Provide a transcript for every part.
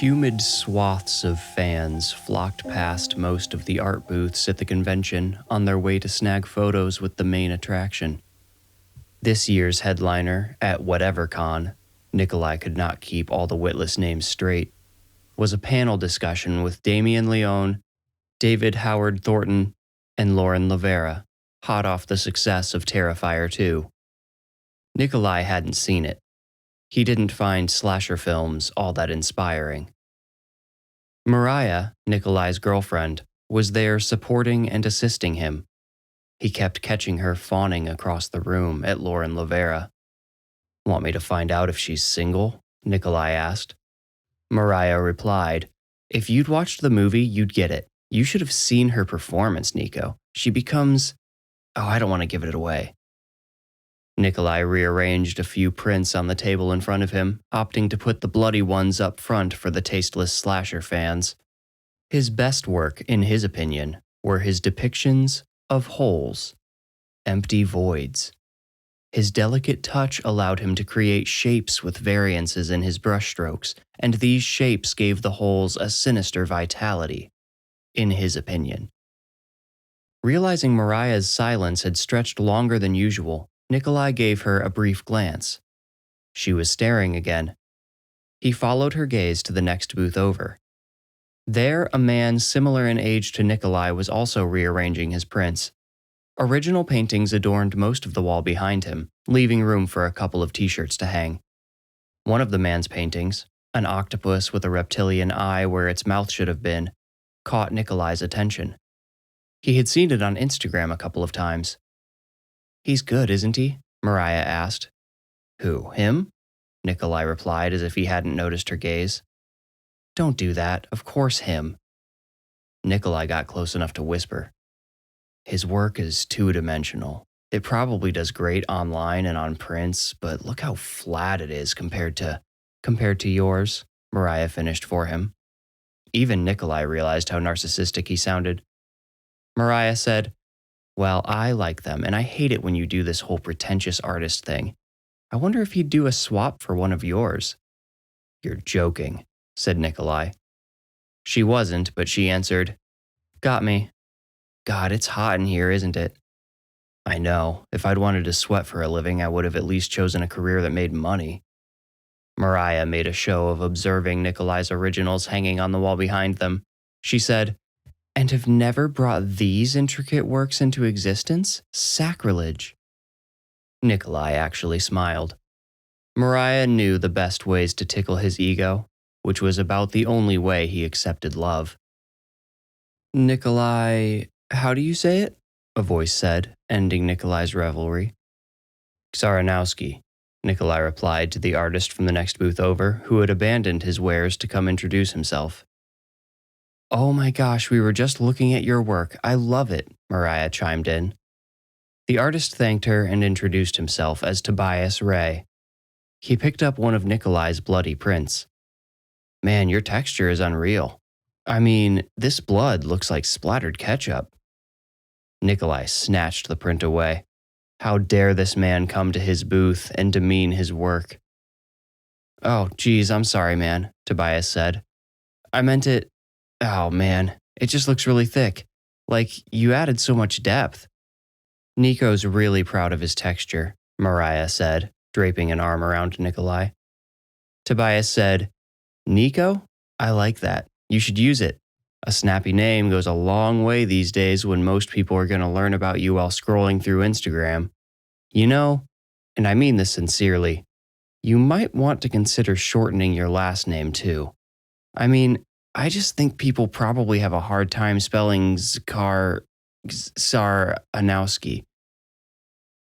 Humid swaths of fans flocked past most of the art booths at the convention on their way to snag photos with the main attraction. This year's headliner at whatever con, Nikolai could not keep all the witless names straight, was a panel discussion with Damien Leone, David Howard Thornton, and Lauren Lavera, hot off the success of Terrifier 2. Nikolai hadn't seen it. He didn't find slasher films all that inspiring. Mariah, Nikolai's girlfriend, was there supporting and assisting him. He kept catching her fawning across the room at Lauren Lavera. "Want me to find out if she's single?" Nikolai asked. Mariah replied, "If you'd watched the movie, you'd get it. You should have seen her performance, Nico. She becomes... I don't want to give it away." Nikolai rearranged a few prints on the table in front of him, opting to put the bloody ones up front for the tasteless slasher fans. His best work, in his opinion, were his depictions of holes, empty voids. His delicate touch allowed him to create shapes with variances in his brushstrokes, and these shapes gave the holes a sinister vitality, in his opinion. Realizing Mariah's silence had stretched longer than usual, Nikolai gave her a brief glance. She was staring again. He followed her gaze to the next booth over. There, a man similar in age to Nikolai was also rearranging his prints. Original paintings adorned most of the wall behind him, leaving room for a couple of t-shirts to hang. One of the man's paintings, an octopus with a reptilian eye where its mouth should have been, caught Nikolai's attention. He had seen it on Instagram a couple of times. "He's good, isn't he?" Mariah asked. "Who, him?" Nikolai replied as if he hadn't noticed her gaze. "Don't do that, of course him." Nikolai got close enough to whisper. "His work is two-dimensional. It probably does great online and on prints, but look how flat it is compared to yours," Mariah finished for him. Even Nikolai realized how narcissistic he sounded. Mariah said, "Well, I like them, and I hate it when you do this whole pretentious artist thing. I wonder if he'd do a swap for one of yours." "You're joking," said Nikolai. She wasn't, but she answered, "Got me. God, it's hot in here, isn't it?" "I know. If I'd wanted to sweat for a living, I would have at least chosen a career that made money." Mariah made a show of observing Nikolai's originals hanging on the wall behind them. She said, "And have never brought these intricate works into existence? Sacrilege." Nikolai actually smiled. Mariah knew the best ways to tickle his ego, which was about the only way he accepted love. "Nikolai, how do you say it?" a voice said, ending Nikolai's revelry. "Ksaranowski," Nikolai replied to the artist from the next booth over, who had abandoned his wares to come introduce himself. "Oh my gosh, we were just looking at your work. I love it," Mariah chimed in. The artist thanked her and introduced himself as Tobias Ray. He picked up one of Nikolai's bloody prints. "Man, your texture is unreal. I mean, this blood looks like splattered ketchup." Nikolai snatched the print away. How dare this man come to his booth and demean his work? "Oh, geez, I'm sorry, man," Tobias said. "I meant it... Oh, man, it just looks really thick. Like, you added so much depth." "Nico's really proud of his texture," Mariah said, draping an arm around Nikolai. Tobias said, "Nico? I like that. You should use it. A snappy name goes a long way these days when most people are going to learn about you while scrolling through Instagram. You know, and I mean this sincerely, you might want to consider shortening your last name too. I mean, I just think people probably have a hard time spelling Ksaranowski."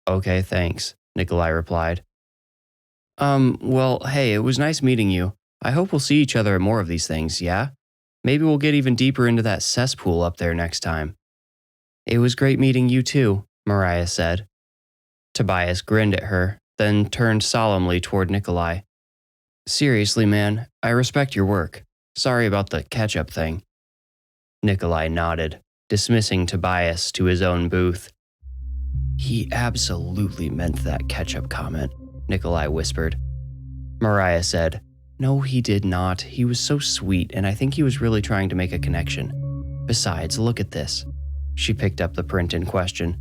"Okay, thanks," Nikolai replied. Well, hey, it was nice meeting you. I hope we'll see each other at more of these things, yeah? Maybe we'll get even deeper into that cesspool up there next time." "It was great meeting you too," Mariah said. Tobias grinned at her, then turned solemnly toward Nikolai. "Seriously, man, I respect your work. Sorry about the ketchup thing." Nikolai nodded, dismissing Tobias to his own booth. "He absolutely meant that ketchup comment," Nikolai whispered. Mariah said, No, he did not. He was so sweet, and I think he was really trying to make a connection. Besides, look at this. She picked up the print in question.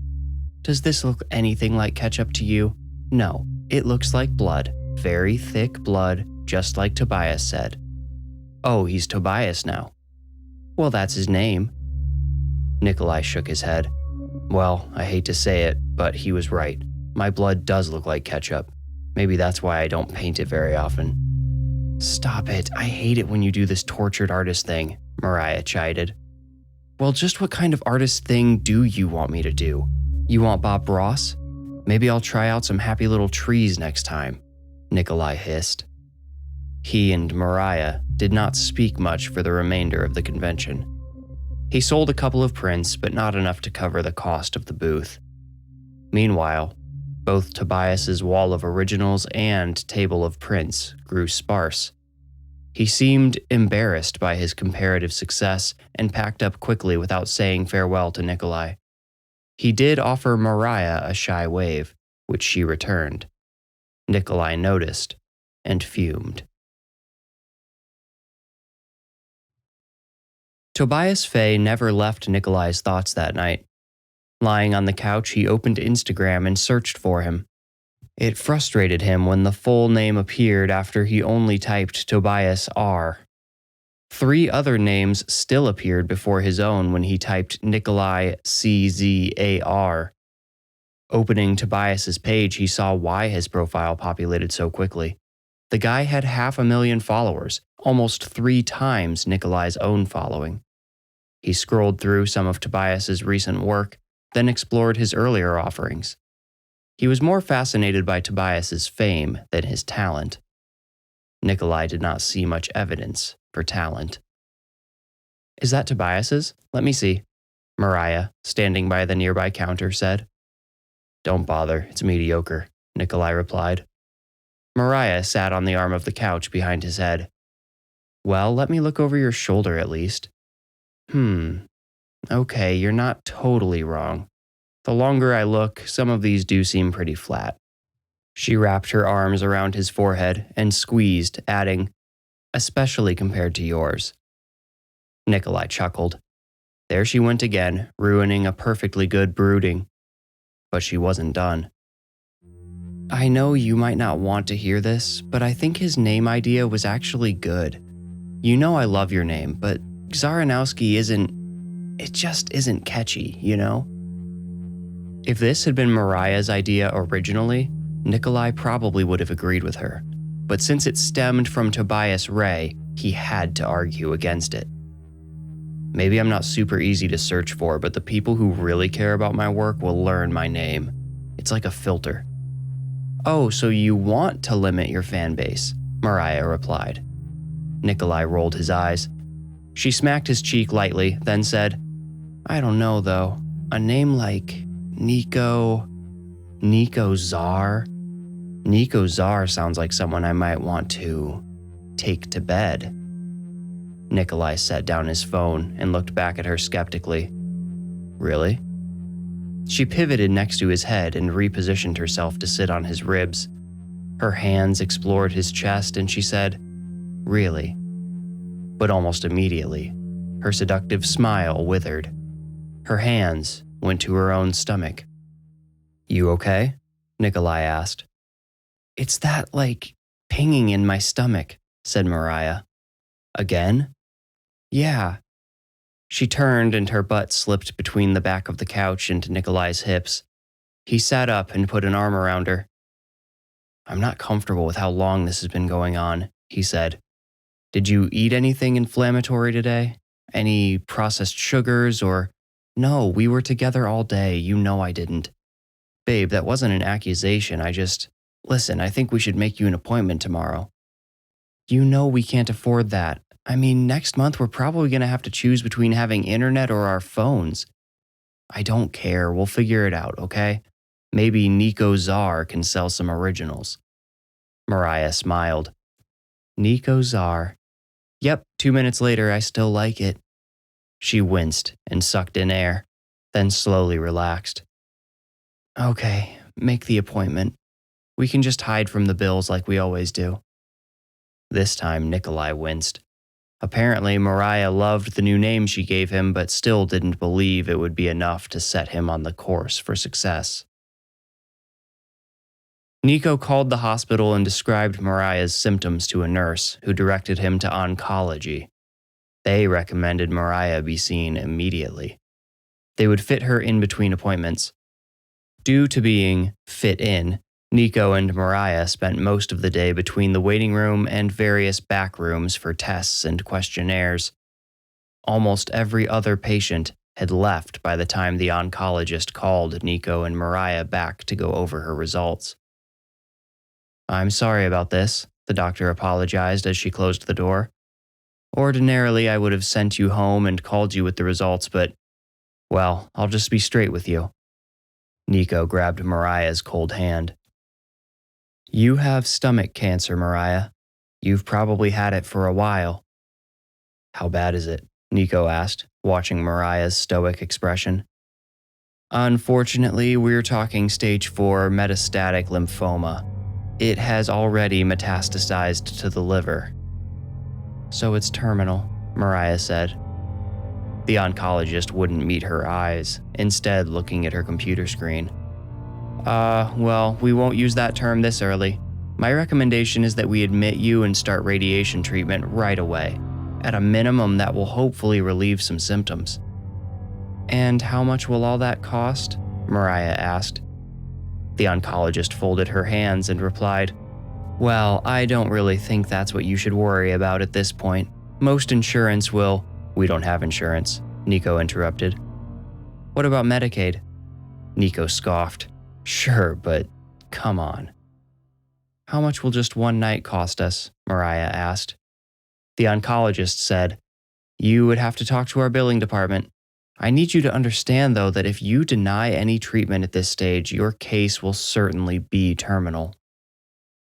Does this look anything like ketchup to you? No, it looks like blood. Very thick blood, just like Tobias said. Oh, he's Tobias now. Well, that's his name. Nikolai shook his head. Well, I hate to say it, but he was right. My blood does look like ketchup. Maybe that's why I don't paint it very often. Stop it. I hate it when you do this tortured artist thing, Mariah chided. Well, just what kind of artist thing do you want me to do? You want Bob Ross? Maybe I'll try out some happy little trees next time, Nikolai hissed. He and Mariah did not speak much for the remainder of the convention. He sold a couple of prints, but not enough to cover the cost of the booth. Meanwhile, both Tobias's wall of originals and table of prints grew sparse. He seemed embarrassed by his comparative success and packed up quickly without saying farewell to Nikolai. He did offer Mariah a shy wave, which she returned. Nikolai noticed and fumed. Tobias Fay never left Nikolai's thoughts that night. Lying on the couch, he opened Instagram and searched for him. It frustrated him when the full name appeared after he only typed Tobias R. 3 other names still appeared before his own when he typed Nikolai CZAR. Opening Tobias's page, he saw why his profile populated so quickly. The guy had 500,000 followers, almost 3 times Nikolai's own following. He scrolled through some of Tobias's recent work, then explored his earlier offerings. He was more fascinated by Tobias's fame than his talent. Nikolai did not see much evidence for talent. Is that Tobias's? Let me see, Mariah, standing by the nearby counter, said. Don't bother, it's mediocre, Nikolai replied. Mariah sat on the arm of the couch behind his head. Well, let me look over your shoulder at least. Okay, you're not totally wrong. The longer I look, some of these do seem pretty flat. She wrapped her arms around his forehead and squeezed, adding, especially compared to yours. Nikolai chuckled. There she went again, ruining a perfectly good brooding. But she wasn't done. I know you might not want to hear this, but I think his name idea was actually good. You know I love your name, but Zaranowski it just isn't catchy, you know? If this had been Mariah's idea originally, Nikolai probably would have agreed with her. But since it stemmed from Tobias Ray, he had to argue against it. Maybe I'm not super easy to search for, but the people who really care about my work will learn my name. It's like a filter. Oh, so you want to limit your fan base, Mariah replied. Nikolai rolled his eyes. She smacked his cheek lightly, then said, I don't know though. A name like Nico Czar? Nico Czar sounds like someone I might want to take to bed. Nikolai set down his phone and looked back at her skeptically. Really? She pivoted next to his head and repositioned herself to sit on his ribs. Her hands explored his chest and she said, Really? But almost immediately, her seductive smile withered. Her hands went to her own stomach. You okay? Nikolai asked. It's that, pinging in my stomach, said Mariah. Again? Yeah. She turned and her butt slipped between the back of the couch into Nikolai's hips. He sat up and put an arm around her. I'm not comfortable with how long this has been going on, he said. Did you eat anything inflammatory today? Any processed sugars or... No, we were together all day. You know I didn't. Babe, that wasn't an accusation. Listen, I think we should make you an appointment tomorrow. You know we can't afford that. Next month we're probably going to have to choose between having internet or our phones. I don't care. We'll figure it out, okay? Maybe Nico Czar can sell some originals. Mariah smiled. Nico Czar. Yep, 2 minutes later, I still like it. She winced and sucked in air, then slowly relaxed. Okay, make the appointment. We can just hide from the bills like we always do. This time, Nikolai winced. Apparently, Mariah loved the new name she gave him, but still didn't believe it would be enough to set him on the course for success. Nico called the hospital and described Mariah's symptoms to a nurse, who directed him to oncology. They recommended Mariah be seen immediately. They would fit her in between appointments. Due to being fit in, Nico and Mariah spent most of the day between the waiting room and various back rooms for tests and questionnaires. Almost every other patient had left by the time the oncologist called Nico and Mariah back to go over her results. "I'm sorry about this," the doctor apologized as she closed the door. "Ordinarily, I would have sent you home and called you with the results, but, well, I'll just be straight with you." Nico grabbed Mariah's cold hand. "You have stomach cancer, Mariah. You've probably had it for a while." "How bad is it?" Nico asked, watching Mariah's stoic expression. "Unfortunately, we're talking stage 4 metastatic lymphoma. It has already metastasized to the liver." "So it's terminal," Mariah said. The oncologist wouldn't meet her eyes, instead looking at her computer screen. Well, we won't use that term this early. My recommendation is that we admit you and start radiation treatment right away. At a minimum, that will hopefully relieve some symptoms." "And how much will all that cost?" Mariah asked. The oncologist folded her hands and replied, "Well, I don't really think that's what you should worry about at this point. Most insurance will—" "We don't have insurance," Nico interrupted. "What about Medicaid?" Nico scoffed. "Sure, but come on." "How much will just one night cost us?" Mariah asked. The oncologist said, "You would have to talk to our billing department. I need you to understand, though, that if you deny any treatment at this stage, your case will certainly be terminal."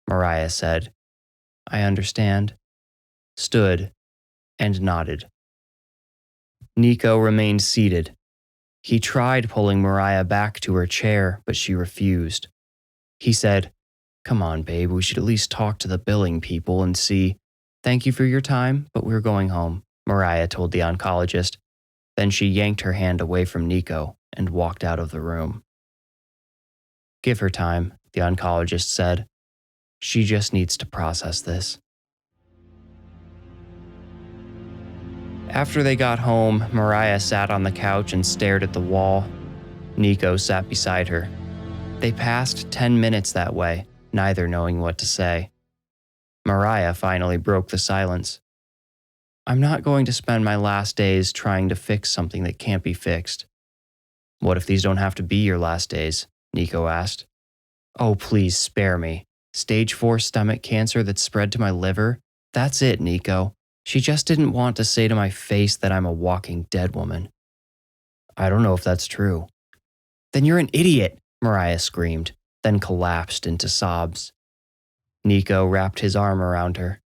Mariah said, "I understand," stood, and nodded. Nico remained seated. He tried pulling Mariah back to her chair, but she refused. He said, "Come on, babe, we should at least talk to the billing people and see." "Thank you for your time, but we're going home," Mariah told the oncologist. Then she yanked her hand away from Nico and walked out of the room. "Give her time," the oncologist said. "She just needs to process this." After they got home, Mariah sat on the couch and stared at the wall. Nico sat beside her. They passed 10 minutes that way, neither knowing what to say. Mariah finally broke the silence. "I'm not going to spend my last days trying to fix something that can't be fixed." "What if these don't have to be your last days?" Nico asked. "Oh, please spare me. Stage 4 stomach cancer that spread to my liver? That's it, Nico. She just didn't want to say to my face that I'm a walking dead woman." "I don't know if that's true." "Then you're an idiot," Mariah screamed, then collapsed into sobs. Nico wrapped his arm around her.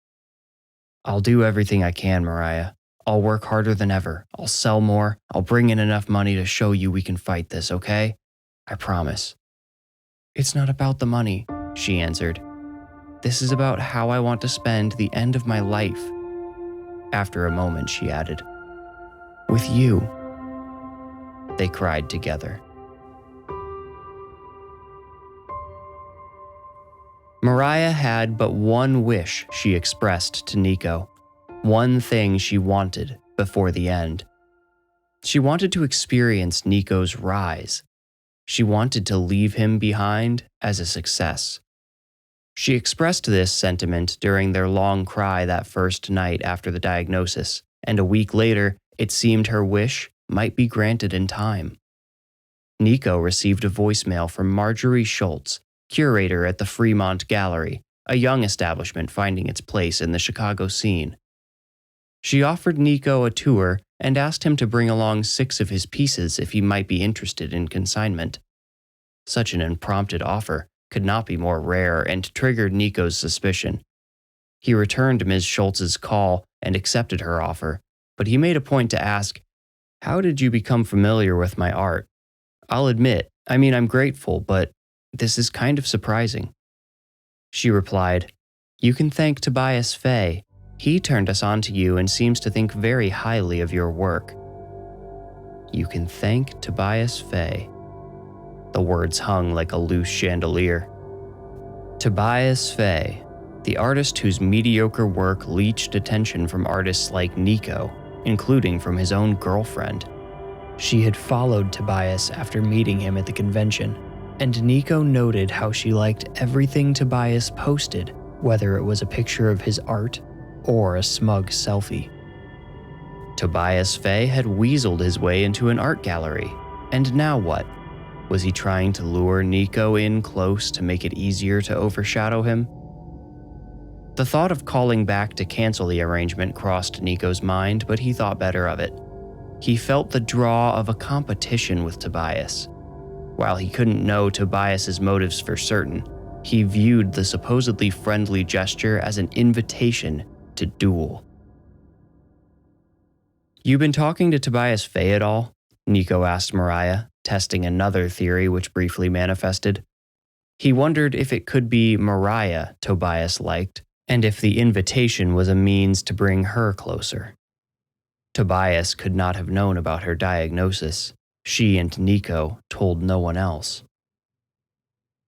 "I'll do everything I can, Mariah. I'll work harder than ever. I'll sell more. I'll bring in enough money to show you we can fight this, okay? I promise." "It's not about the money," she answered. "This is about how I want to spend the end of my life." After a moment, she added, "With you." They cried together. Mariah had but one wish she expressed to Nico. One thing she wanted before the end. She wanted to experience Nico's rise. She wanted to leave him behind as a success. She expressed this sentiment during their long cry that first night after the diagnosis, and a week later, it seemed her wish might be granted in time. Nico received a voicemail from Marjorie Schultz, curator at the Fremont Gallery, a young establishment finding its place in the Chicago scene. She offered Nico a tour and asked him to bring along 6 of his pieces if he might be interested in consignment. Such an unprompted offer could not be more rare and triggered Nico's suspicion. He returned Ms. Schultz's call and accepted her offer, but he made a point to ask, "How did you become familiar with my art?" "I'll admit, I'm grateful, but this is kind of surprising." She replied, You can thank Tobias Fay. He turned us on to you and seems to think very highly of your work. You can thank Tobias Fay. The words hung like a loose chandelier. Tobias Fay, the artist whose mediocre work leached attention from artists like Nico, including from his own girlfriend. She had followed Tobias after meeting him at the convention, and Nico noted how she liked everything Tobias posted, whether it was a picture of his art or a smug selfie. Tobias Fay had weaseled his way into an art gallery, and now what? Was he trying to lure Nico in close to make it easier to overshadow him? The thought of calling back to cancel the arrangement crossed Nico's mind, but he thought better of it. He felt the draw of a competition with Tobias. While he couldn't know Tobias's motives for certain, he viewed the supposedly friendly gesture as an invitation to duel. "You been talking to Tobias Fay at all?" Nico asked Mariah, testing another theory which briefly manifested. He wondered if it could be Mariah Tobias liked, and if the invitation was a means to bring her closer. Tobias could not have known about her diagnosis. She and Nico told no one else.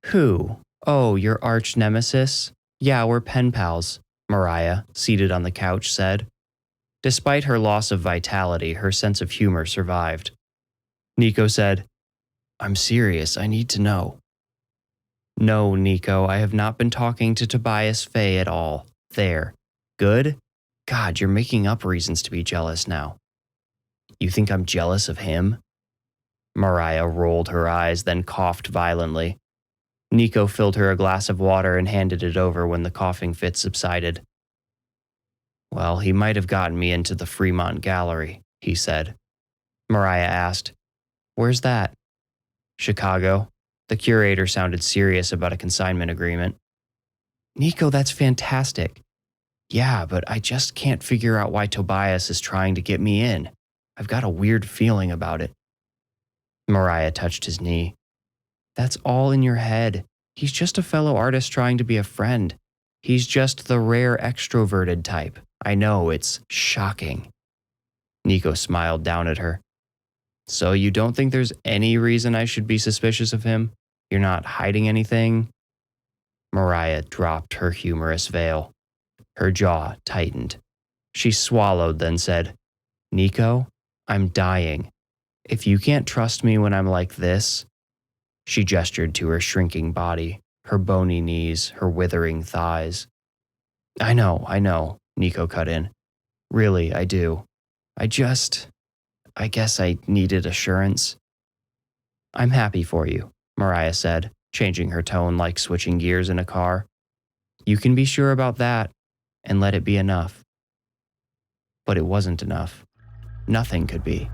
"Who? Oh, your arch nemesis? Yeah, we're pen pals," Mariah, seated on the couch, said. Despite her loss of vitality, her sense of humor survived. Nico said, "I'm serious, I need to know." "No, Nico, I have not been talking to Tobias Fay at all. There. Good? God, you're making up reasons to be jealous now." "You think I'm jealous of him?" Mariah rolled her eyes, then coughed violently. Nico filled her a glass of water and handed it over when the coughing fit subsided. "Well, he might have gotten me into the Fremont Gallery," he said. Mariah asked, "Where's that?" "Chicago." The curator sounded serious about a consignment agreement. "Nico, that's fantastic." "Yeah, but I just can't figure out why Tobias is trying to get me in. I've got a weird feeling about it." Mariah touched his knee. "That's all in your head. He's just a fellow artist trying to be a friend. He's just the rare extroverted type. I know, it's shocking." Nico smiled down at her. "So you don't think there's any reason I should be suspicious of him? You're not hiding anything?" Mariah dropped her humorous veil. Her jaw tightened. She swallowed, then said, "Nico, I'm dying. If you can't trust me when I'm like this..." She gestured to her shrinking body, her bony knees, her withering thighs. I know, Nico cut in. "Really, I do. I guess I needed assurance." "I'm happy for you," Mariah said, changing her tone like switching gears in a car. "You can be sure about that, and let it be enough." But it wasn't enough. Nothing could be.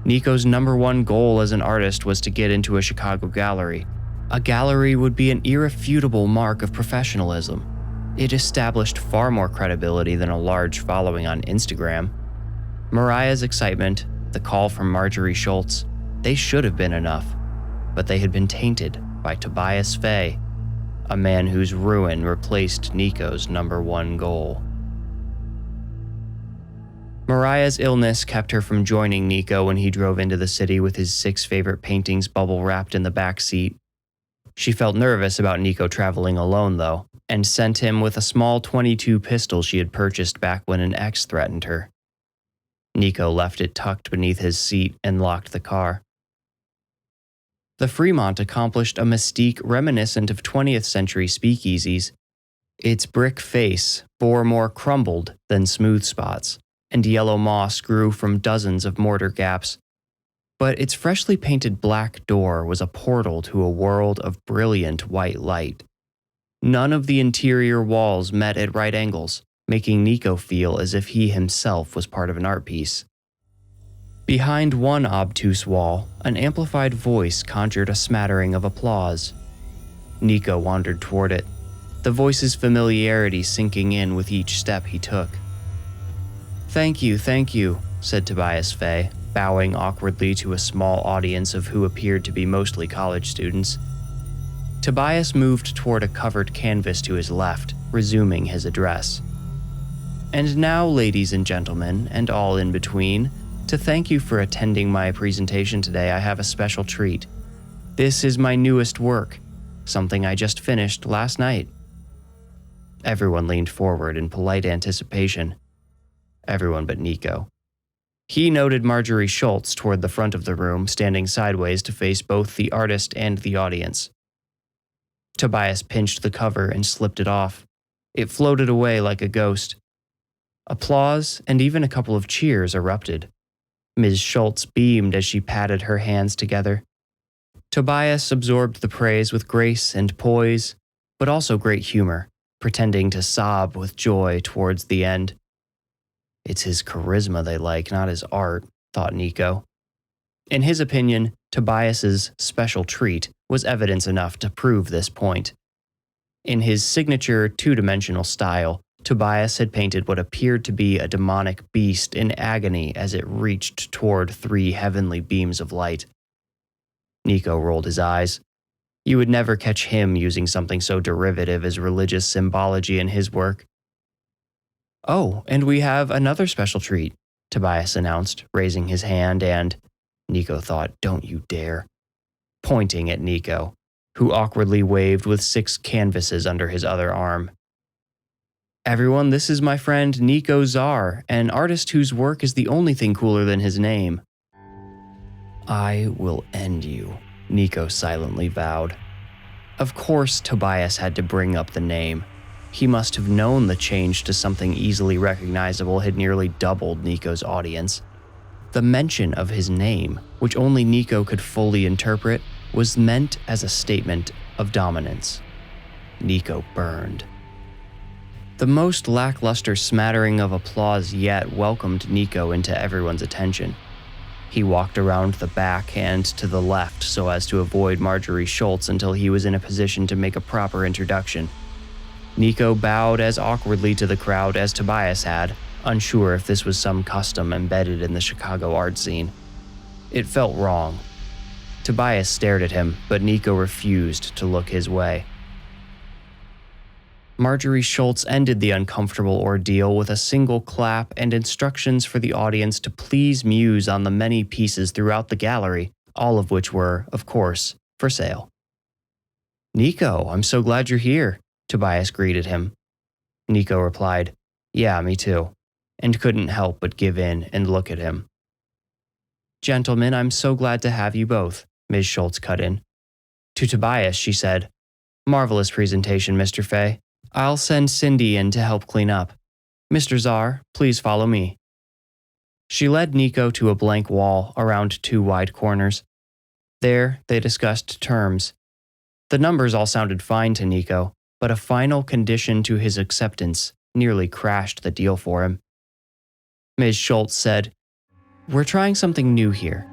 Nico's number one goal as an artist was to get into a Chicago gallery. A gallery would be an irrefutable mark of professionalism. It established far more credibility than a large following on Instagram. Mariah's excitement, the call from Marjorie Schultz, they should have been enough, but they had been tainted by Tobias Fay, a man whose ruin replaced Nico's number one goal. Mariah's illness kept her from joining Nico when he drove into the city with his 6 favorite paintings bubble-wrapped in the back seat. She felt nervous about Nico traveling alone, though, and sent him with a small .22 pistol she had purchased back when an ex threatened her. Nico left it tucked beneath his seat and locked the car. The Fremont accomplished a mystique reminiscent of 20th century speakeasies. Its brick face bore more crumbled than smooth spots, and yellow moss grew from dozens of mortar gaps. But its freshly painted black door was a portal to a world of brilliant white light. None of the interior walls met at right angles, making Nico feel as if he himself was part of an art piece. Behind one obtuse wall, an amplified voice conjured a smattering of applause. Nico wandered toward it, the voice's familiarity sinking in with each step he took. Thank you, said Tobias Fay, bowing awkwardly to a small audience of who appeared to be mostly college students. Tobias moved toward a covered canvas to his left, resuming his address. And now, ladies and gentlemen, and all in between, to thank you for attending my presentation today, I have a special treat. This is my newest work, something I just finished last night. Everyone leaned forward in polite anticipation. Everyone but Nico. He noted Marjorie Schultz toward the front of the room, standing sideways to face both the artist and the audience. Tobias pinched the cover and slipped it off. It floated away like a ghost. Applause and even a couple of cheers erupted. Ms. Schultz beamed as she patted her hands together. Tobias absorbed the praise with grace and poise, but also great humor, pretending to sob with joy towards the end. It's his charisma they like, not his art, thought Nico. In his opinion, Tobias's special treat was evidence enough to prove this point. In his signature two-dimensional style, Tobias had painted what appeared to be a demonic beast in agony as it reached toward 3 heavenly beams of light. Nico rolled his eyes. You would never catch him using something so derivative as religious symbology in his work. Oh, and we have another special treat, Tobias announced, raising his hand and, Nico thought, don't you dare, pointing at Nico, who awkwardly waved with 6 canvases under his other arm. Everyone, this is my friend Nico Czar, an artist whose work is the only thing cooler than his name. I will end you, Nico silently vowed. Of course, Tobias had to bring up the name. He must have known the change to something easily recognizable had nearly doubled Nico's audience. The mention of his name, which only Nico could fully interpret, was meant as a statement of dominance. Nico burned. The most lackluster smattering of applause yet welcomed Nico into everyone's attention. He walked around the back and to the left so as to avoid Marjorie Schultz until he was in a position to make a proper introduction. Nico bowed as awkwardly to the crowd as Tobias had, unsure if this was some custom embedded in the Chicago art scene. It felt wrong. Tobias stared at him, but Nico refused to look his way. Marjorie Schultz ended the uncomfortable ordeal with a single clap and instructions for the audience to please muse on the many pieces throughout the gallery, all of which were, of course, for sale. Nico, I'm so glad you're here, Tobias greeted him. Nico replied, Yeah, me too, and couldn't help but give in and look at him. Gentlemen, I'm so glad to have you both, Ms. Schultz cut in. To Tobias, she said, Marvelous presentation, Mr. Fay. I'll send Cindy in to help clean up. Mr. Czar, please follow me. She led Nico to a blank wall around 2 wide corners. There, they discussed terms. The numbers all sounded fine to Nico, but a final condition to his acceptance nearly crashed the deal for him. Ms. Schultz said, We're trying something new here.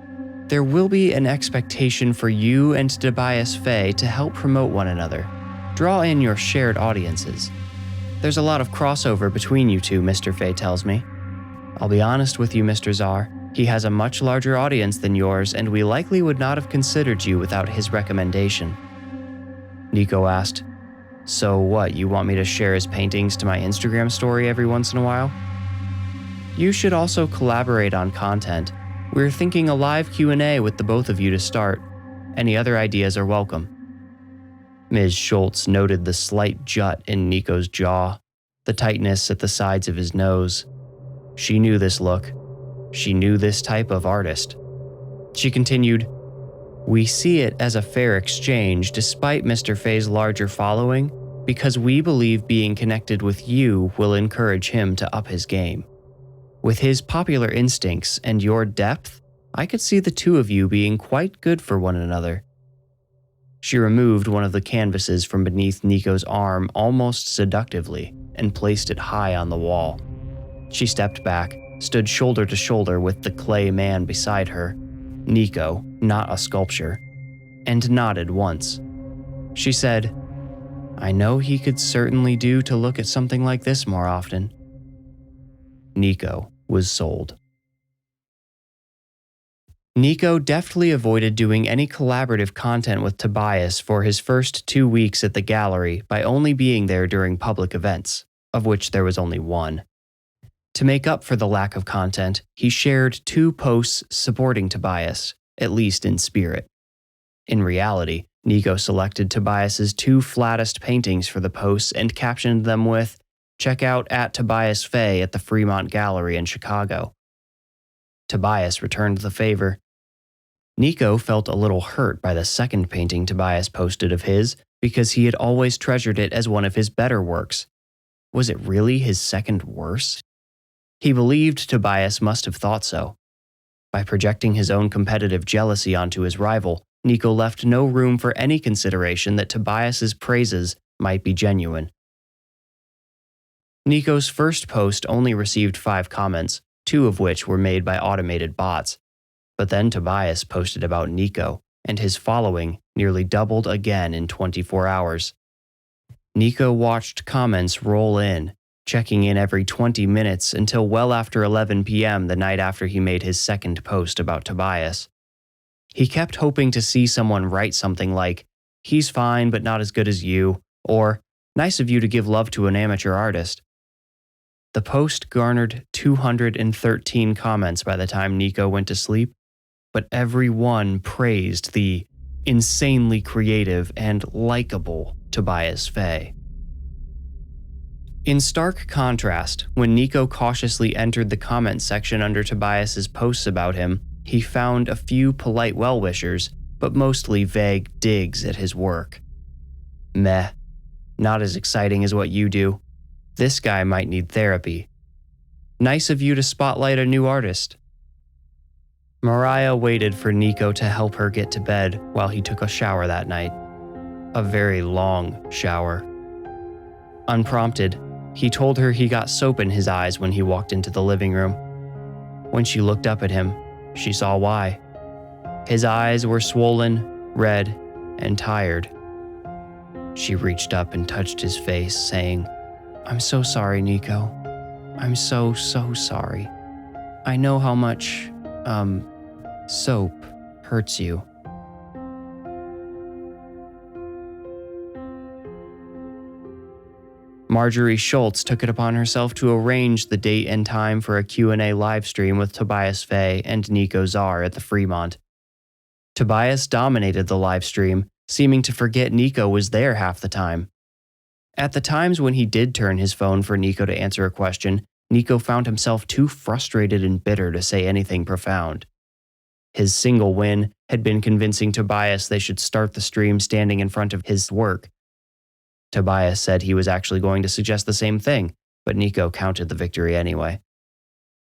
There will be an expectation for you and Tobias Fay to help promote one another. Draw in your shared audiences. There's a lot of crossover between you two, Mr. Fay tells me. I'll be honest with you, Mr. Czar. He has a much larger audience than yours, and we likely would not have considered you without his recommendation. Nico asked, So what, you want me to share his paintings to my Instagram story every once in a while? You should also collaborate on content. We're thinking a live Q&A with the both of you to start. Any other ideas are welcome. Ms. Schultz noted the slight jut in Nico's jaw, the tightness at the sides of his nose. She knew this look. She knew this type of artist. She continued, We see it as a fair exchange despite Mr. Fay's larger following, because we believe being connected with you will encourage him to up his game. With his popular instincts and your depth, I could see the two of you being quite good for one another. She removed one of the canvases from beneath Nico's arm almost seductively and placed it high on the wall. She stepped back, stood shoulder to shoulder with the clay man beside her, Nico, not a sculpture, and nodded once. She said, I know he could certainly do to look at something like this more often. Nico was sold. Nico deftly avoided doing any collaborative content with Tobias for his first 2 weeks at the gallery by only being there during public events, of which there was only one. To make up for the lack of content, he shared 2 posts supporting Tobias, at least in spirit. In reality, Nico selected Tobias's 2 flattest paintings for the posts and captioned them with, "Check out at Tobias Fay at the Fremont Gallery in Chicago." Tobias returned the favor. Nico felt a little hurt by the second painting Tobias posted of his because he had always treasured it as one of his better works. Was it really his second worst? He believed Tobias must have thought so. By projecting his own competitive jealousy onto his rival, Nico left no room for any consideration that Tobias's praises might be genuine. Nico's first post only received 5 comments, 2 of which were made by automated bots. But then Tobias posted about Nico, and his following nearly doubled again in 24 hours. Nico watched comments roll in, checking in every 20 minutes until well after 11 p.m. the night after he made his second post about Tobias. He kept hoping to see someone write something like, "He's fine but not as good as you," or "Nice of you to give love to an amateur artist." The post garnered 213 comments by the time Nico went to sleep, but every one praised the insanely creative and likable Tobias Fay. In stark contrast, when Nico cautiously entered the comment section under Tobias's posts about him, he found a few polite well-wishers, but mostly vague digs at his work. Meh. Not as exciting as what you do. This guy might need therapy. Nice of you to spotlight a new artist. Mariah waited for Nico to help her get to bed while he took a shower that night. A very long shower. Unprompted, he told her he got soap in his eyes when he walked into the living room. When she looked up at him, she saw why. His eyes were swollen, red, and tired. She reached up and touched his face, saying, "I'm so sorry, Nico. I'm so sorry. I know how much, soap hurts you." Marjorie Schultz took it upon herself to arrange the date and time for a Q&A livestream with Tobias Fay and Nico Czar at the Fremont. Tobias dominated the livestream, seeming to forget Nico was there half the time. At the times when he did turn his phone for Nico to answer a question, Nico found himself too frustrated and bitter to say anything profound. His single win had been convincing Tobias they should start the stream standing in front of his work. Tobias said he was actually going to suggest the same thing, but Nico counted the victory anyway.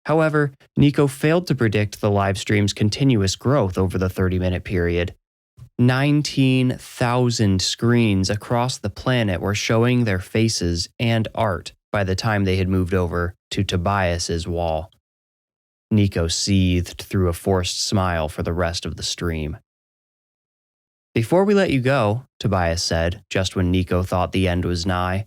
However, Nico failed to predict the livestream's continuous growth over the 30-minute period. 19,000 screens across the planet were showing their faces and art by the time they had moved over to Tobias's wall. Nico seethed through a forced smile for the rest of the stream. "Before we let you go," Tobias said, just when Nico thought the end was nigh,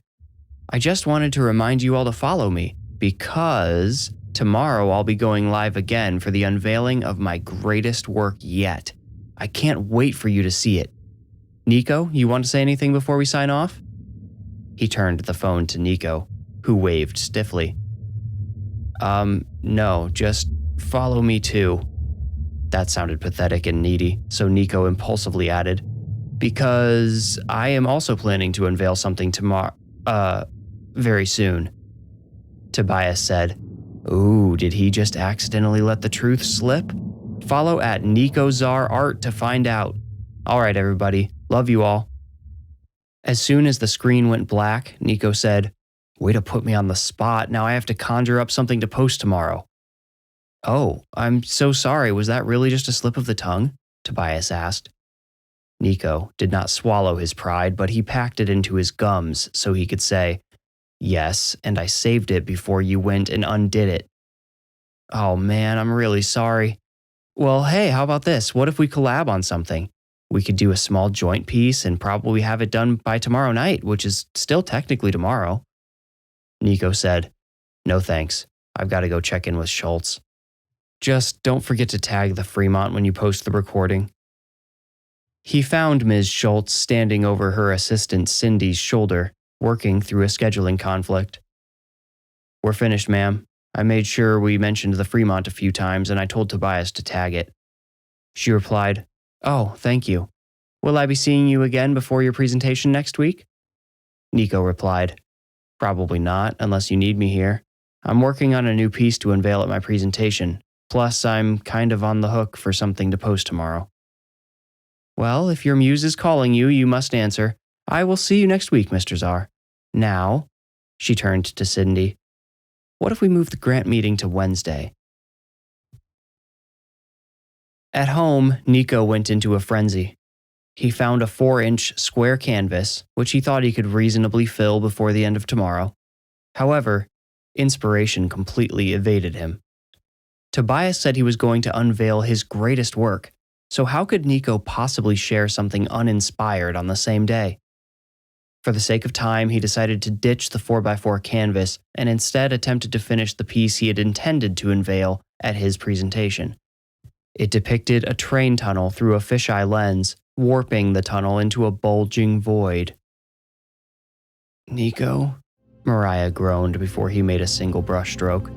"I just wanted to remind you all to follow me, because tomorrow I'll be going live again for the unveiling of my greatest work yet. I can't wait for you to see it. Nico, you want to say anything before we sign off?" He turned the phone to Nico, who waved stiffly. No, just follow me too." That sounded pathetic and needy, so Nico impulsively added, "Because I am also planning to unveil something very soon." Tobias said, "Ooh, did he just accidentally let the truth slip? Follow at Nico Czar Art to find out. All right, everybody. Love you all." As soon as the screen went black, Nico said, "Way to put me on the spot. Now I have to conjure up something to post tomorrow." "Oh, I'm so sorry. Was that really just a slip of the tongue?" Tobias asked. Nico did not swallow his pride, but he packed it into his gums so he could say, "Yes, and I saved it before you went and undid it." "Oh man, I'm really sorry." "Well, hey, how about this? What if we collab on something? We could do a small joint piece and probably have it done by tomorrow night, which is still technically tomorrow." Nico said, "No thanks. I've got to go check in with Schultz." Just don't forget to tag the Fremont when you post the recording. He found Ms. Schultz standing over her assistant Cindy's shoulder, working through a scheduling conflict. "We're finished, ma'am. I made sure we mentioned the Fremont a few times and I told Tobias to tag it." She replied, "Oh, thank you. Will I be seeing you again before your presentation next week?" Nico replied, "Probably not, unless you need me here. I'm working on a new piece to unveil at my presentation. Plus, I'm kind of on the hook for something to post tomorrow." "Well, if your muse is calling you, you must answer. I will see you next week, Mr. Czar. Now," she turned to Cindy, "what if we move the grant meeting to Wednesday?" At home, Nico went into a frenzy. He found a 4-inch square canvas, which he thought he could reasonably fill before the end of tomorrow. However, inspiration completely evaded him. Tobias said he was going to unveil his greatest work, so how could Nico possibly share something uninspired on the same day? For the sake of time, he decided to ditch the 4x4 canvas and instead attempted to finish the piece he had intended to unveil at his presentation. It depicted a train tunnel through a fisheye lens, warping the tunnel into a bulging void. "Nico?" Mariah groaned before he made a single brushstroke.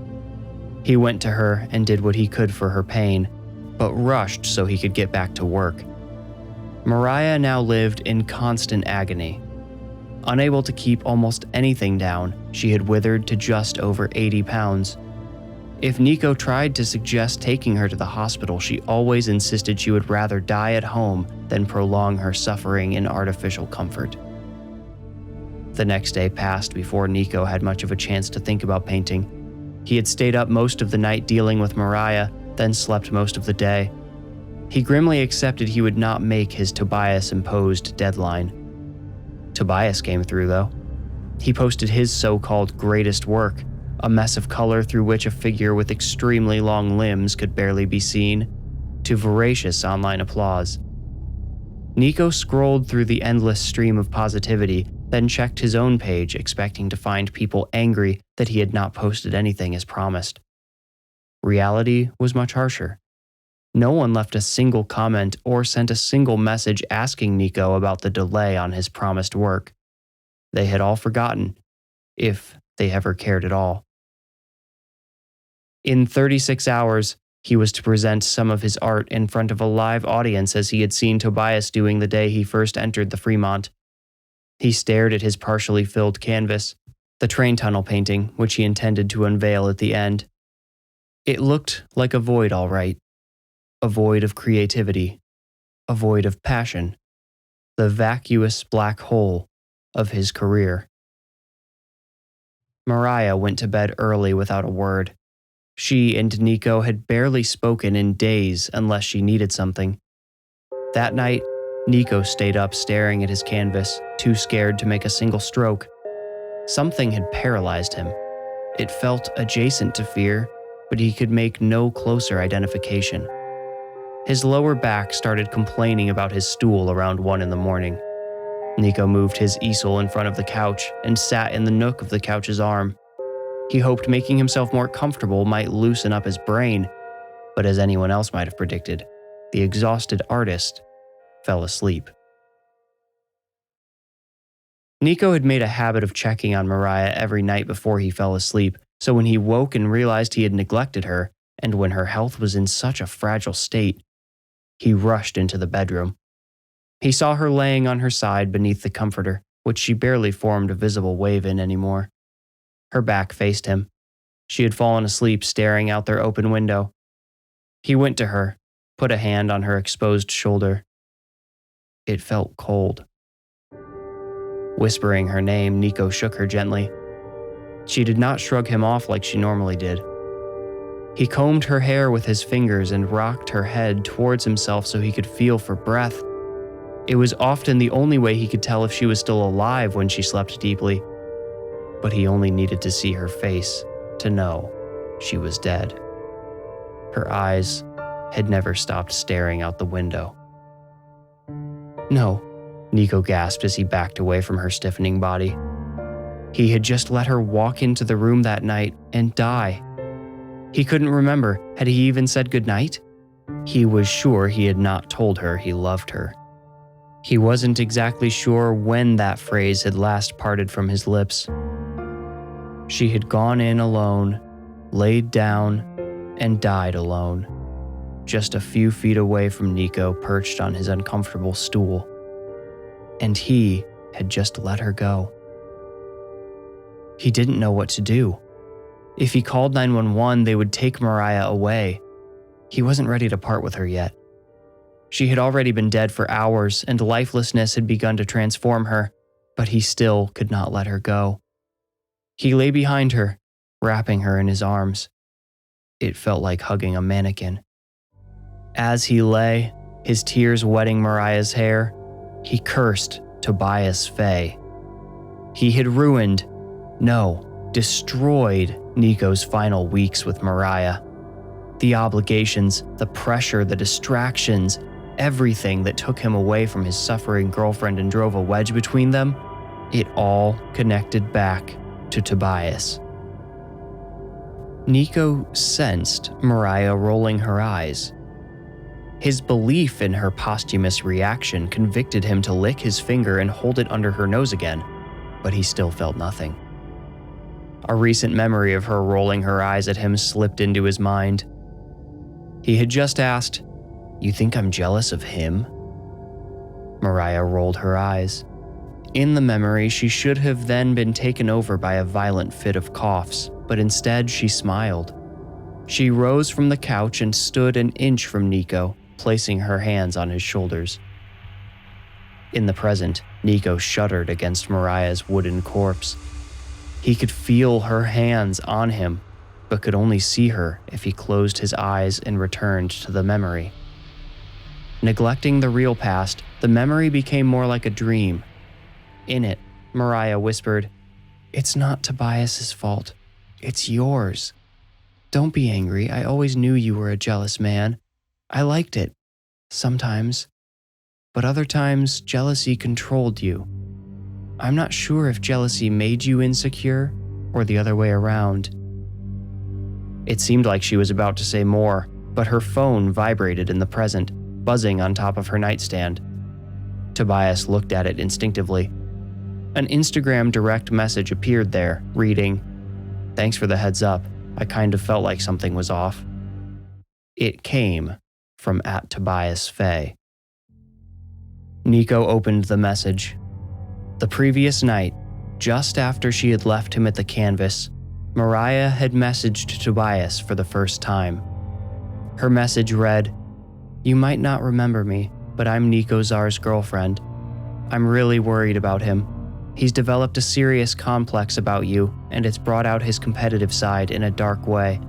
He went to her and did what he could for her pain, but rushed so he could get back to work. Mariah now lived in constant agony. Unable to keep almost anything down, she had withered to just over 80 pounds. If Nico tried to suggest taking her to the hospital, she always insisted she would rather die at home than prolong her suffering in artificial comfort. The next day passed before Nico had much of a chance to think about painting. He had stayed up most of the night dealing with Mariah, then slept most of the day. He grimly accepted he would not make his Tobias-imposed deadline. Tobias came through, though. He posted his so-called greatest work, a mess of color through which a figure with extremely long limbs could barely be seen, to voracious online applause. Nico scrolled through the endless stream of positivity, then checked his own page, expecting to find people angry that he had not posted anything as promised. Reality was much harsher. No one left a single comment or sent a single message asking Nico about the delay on his promised work. They had all forgotten, if they ever cared at all. In 36 hours, he was to present some of his art in front of a live audience as he had seen Tobias doing the day he first entered the Fremont. He stared at his partially filled canvas, the train tunnel painting, which he intended to unveil at the end. It looked like a void, all right. A void of creativity, a void of passion, the vacuous black hole of his career. Mariah went to bed early without a word. She and Nico had barely spoken in days unless she needed something. That night, Nico stayed up staring at his canvas, too scared to make a single stroke. Something had paralyzed him. It felt adjacent to fear, but he could make no closer identification. His lower back started complaining about his stool around 1 a.m. Nico moved his easel in front of the couch and sat in the nook of the couch's arm. He hoped making himself more comfortable might loosen up his brain, but as anyone else might have predicted, the exhausted artist fell asleep. Nico had made a habit of checking on Mariah every night before he fell asleep, so when he woke and realized he had neglected her, and when her health was in such a fragile state, he rushed into the bedroom. He saw her laying on her side beneath the comforter, which she barely formed a visible wave in anymore. Her back faced him. She had fallen asleep staring out their open window. He went to her, put a hand on her exposed shoulder. It felt cold. Whispering her name, Nico shook her gently. She did not shrug him off like she normally did. He combed her hair with his fingers and rocked her head towards himself so he could feel for breath. It was often the only way he could tell if she was still alive when she slept deeply. But he only needed to see her face to know she was dead. Her eyes had never stopped staring out the window. "No," Nico gasped as he backed away from her stiffening body. He had just let her walk into the room that night and die. He couldn't remember. Had he even said goodnight? He was sure he had not told her he loved her. He wasn't exactly sure when that phrase had last parted from his lips. She had gone in alone, laid down, and died alone, just a few feet away from Nico perched on his uncomfortable stool. And he had just let her go. He didn't know what to do. If he called 911, they would take Mariah away. He wasn't ready to part with her yet. She had already been dead for hours, and lifelessness had begun to transform her, but he still could not let her go. He lay behind her, wrapping her in his arms. It felt like hugging a mannequin. As he lay, his tears wetting Mariah's hair, he cursed Tobias Fay. He had ruined, no, destroyed Nico's final weeks with Mariah. The obligations, the pressure, the distractions, everything that took him away from his suffering girlfriend and drove a wedge between them, it all connected back to Tobias. Nico sensed Mariah rolling her eyes. His belief in her posthumous reaction convicted him to lick his finger and hold it under her nose again, but he still felt nothing. A recent memory of her rolling her eyes at him slipped into his mind. He had just asked, "You think I'm jealous of him?" Mariah rolled her eyes. In the memory, she should have then been taken over by a violent fit of coughs, but instead she smiled. She rose from the couch and stood an inch from Nico, placing her hands on his shoulders. In the present, Nico shuddered against Mariah's wooden corpse. He could feel her hands on him, but could only see her if he closed his eyes and returned to the memory. Neglecting the real past, the memory became more like a dream. In it, Mariah whispered, "It's not Tobias's fault. It's yours. Don't be angry. I always knew you were a jealous man. I liked it. Sometimes. But other times, jealousy controlled you. I'm not sure if jealousy made you insecure or the other way around." It seemed like she was about to say more, but her phone vibrated in the present, buzzing on top of her nightstand. Tobias looked at it instinctively. An Instagram direct message appeared there, reading, "Thanks for the heads up. I kind of felt like something was off." It came from @Tobias Fay. Nico opened the message. The previous night, just after she had left him at the canvas, Mariah had messaged Tobias for the first time. Her message read, "You might not remember me, but I'm Nico Czar's girlfriend. I'm really worried about him. He's developed a serious complex about you, and it's brought out his competitive side in a dark way.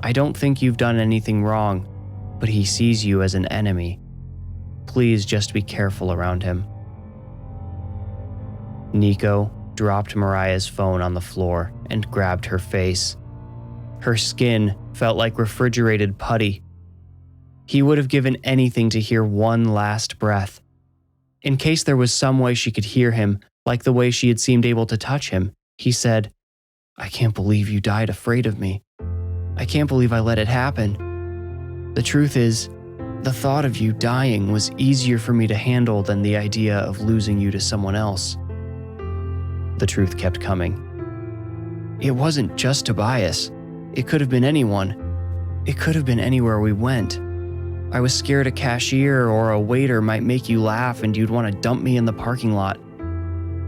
I don't think you've done anything wrong, but he sees you as an enemy. Please just be careful around him." Nico dropped Mariah's phone on the floor and grabbed her face. Her skin felt like refrigerated putty. He would have given anything to hear one last breath. In case there was some way she could hear him, like the way she had seemed able to touch him, he said, "I can't believe you died afraid of me. I can't believe I let it happen. The truth is, the thought of you dying was easier for me to handle than the idea of losing you to someone else." The truth kept coming. It wasn't just Tobias. It could have been anyone. It could have been anywhere we went. I was scared a cashier or a waiter might make you laugh and you'd want to dump me in the parking lot.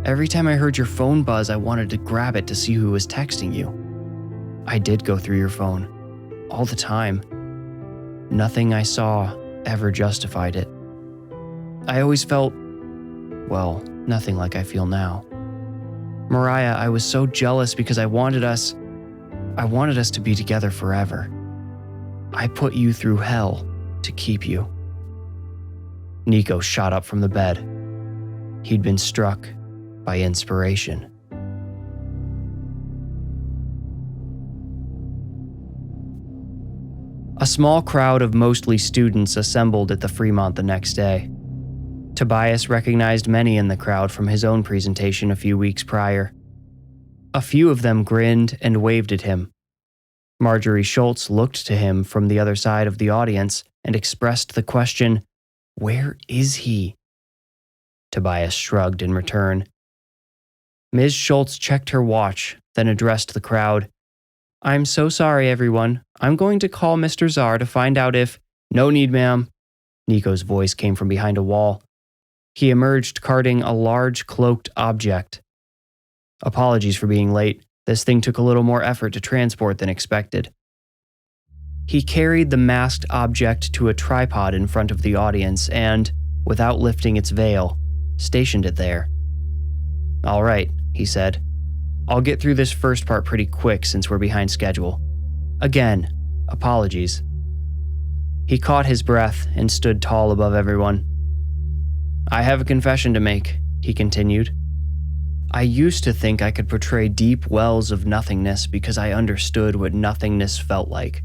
Every time I heard your phone buzz, I wanted to grab it to see who was texting you. I did go through your phone. All the time. Nothing I saw ever justified it. I always felt, well, nothing like I feel now. Mariah, I was so jealous because I wanted us to be together forever. I put you through hell to keep you." Nico shot up from the bed. He'd been struck by inspiration. A small crowd of mostly students assembled at the Fremont the next day. Tobias recognized many in the crowd from his own presentation a few weeks prior. A few of them grinned and waved at him. Marjorie Schultz looked to him from the other side of the audience and expressed the question, "Where is he?" Tobias shrugged in return. Ms. Schultz checked her watch, then addressed the crowd. "I'm so sorry, everyone. I'm going to call Mr. Czar to find out if—" "No need, ma'am." Nico's voice came from behind a wall. He emerged carting a large cloaked object. "Apologies for being late. This thing took a little more effort to transport than expected." He carried the masked object to a tripod in front of the audience and, without lifting its veil, stationed it there. "All right," he said. "I'll get through this first part pretty quick since we're behind schedule. Again, apologies." He caught his breath and stood tall above everyone. "I have a confession to make," he continued. "I used to think I could portray deep wells of nothingness because I understood what nothingness felt like.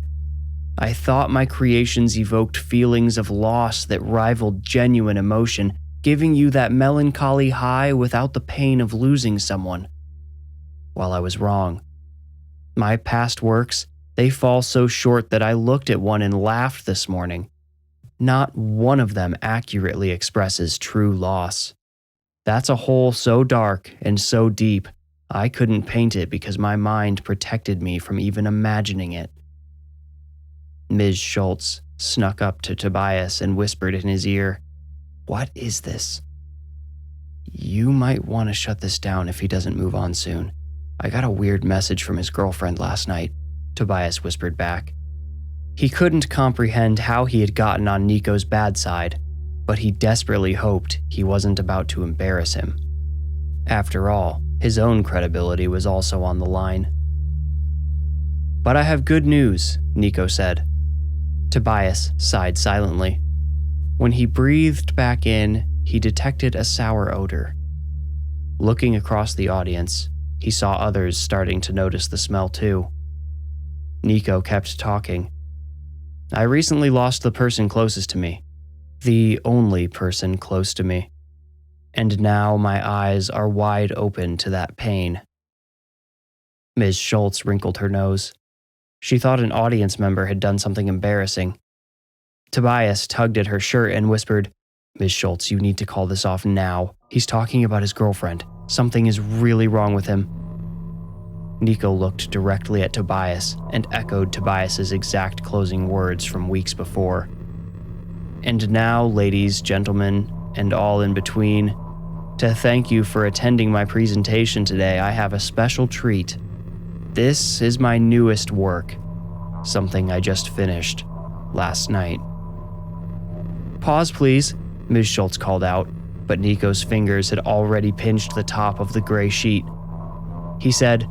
I thought my creations evoked feelings of loss that rivaled genuine emotion, giving you that melancholy high without the pain of losing someone. Well, I was wrong. My past works, they fall so short that I looked at one and laughed this morning. Not one of them accurately expresses true loss. That's a hole so dark and so deep, I couldn't paint it because my mind protected me from even imagining it." Ms. Schultz snuck up to Tobias and whispered in his ear, "What is this?" "You might want to shut this down if he doesn't move on soon. I got a weird message from his girlfriend last night," Tobias whispered back. He couldn't comprehend how he had gotten on Nico's bad side, but he desperately hoped he wasn't about to embarrass him. After all, his own credibility was also on the line. "But I have good news," Nico said. Tobias sighed silently. When he breathed back in, he detected a sour odor. Looking across the audience, he saw others starting to notice the smell too. Nico kept talking. "I recently lost the person closest to me. The only person close to me. And now my eyes are wide open to that pain." Ms. Schultz wrinkled her nose. She thought an audience member had done something embarrassing. Tobias tugged at her shirt and whispered, "Ms. Schultz, you need to call this off now. He's talking about his girlfriend. Something is really wrong with him." Nico looked directly at Tobias and echoed Tobias's exact closing words from weeks before. "And now, ladies, gentlemen, and all in between, to thank you for attending my presentation today, I have a special treat. This is my newest work, something I just finished last night." "Pause, please," Ms. Schultz called out, but Nico's fingers had already pinched the top of the gray sheet. He said,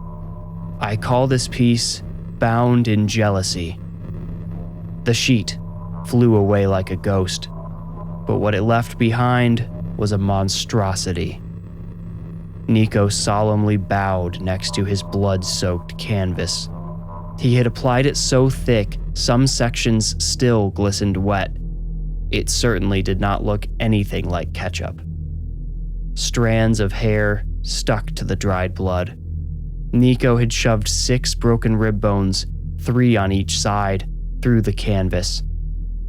"I call this piece Bound in Jealousy." The sheet flew away like a ghost, but what it left behind was a monstrosity. Nico solemnly bowed next to his blood-soaked canvas. He had applied it so thick, some sections still glistened wet. It certainly did not look anything like ketchup. Strands of hair stuck to the dried blood. Nico had shoved 6 broken rib bones, 3 on each side, through the canvas.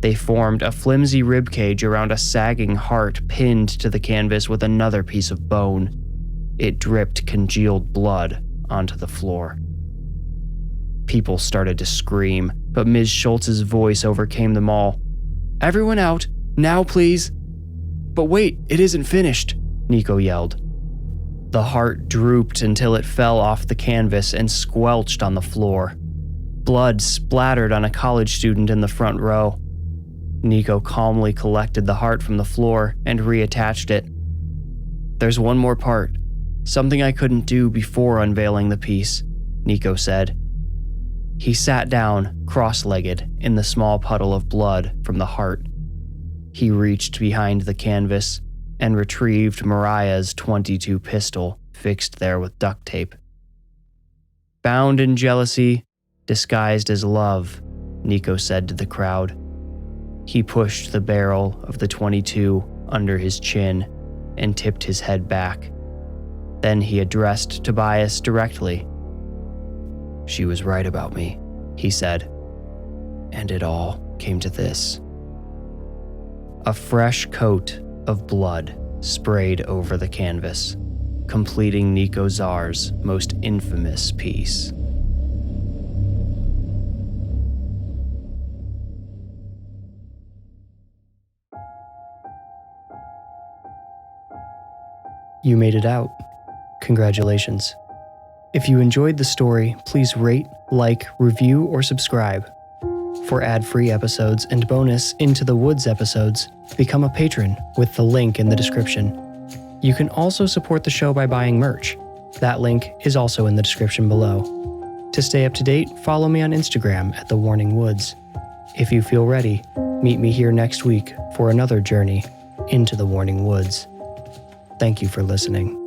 They formed a flimsy rib cage around a sagging heart pinned to the canvas with another piece of bone. It dripped congealed blood onto the floor. People started to scream, but Ms. Schultz's voice overcame them all. "Everyone out, now please." "But wait, it isn't finished," Nico yelled. The heart drooped until it fell off the canvas and squelched on the floor. Blood splattered on a college student in the front row. Nico calmly collected the heart from the floor and reattached it. "There's one more part. Something I couldn't do before unveiling the piece," Nico said. He sat down, cross-legged, in the small puddle of blood from the heart. He reached behind the canvas and retrieved Mariah's .22 pistol fixed there with duct tape. "Bound in jealousy, disguised as love," Nico said to the crowd. He pushed the barrel of the .22 under his chin and tipped his head back. Then he addressed Tobias directly. "She was right about me," he said. And it all came to this. A fresh coat of blood sprayed over the canvas, completing Nico Czar's most infamous piece. You made it out. Congratulations. If you enjoyed the story, please rate, like, review, or subscribe. For ad-free episodes and bonus Into the Woods episodes, become a patron with the link in the description. You can also support the show by buying merch. That link is also in the description below. To stay up to date, follow me on Instagram at The Warning Woods. If you feel ready, meet me here next week for another journey into the Warning Woods. Thank you for listening.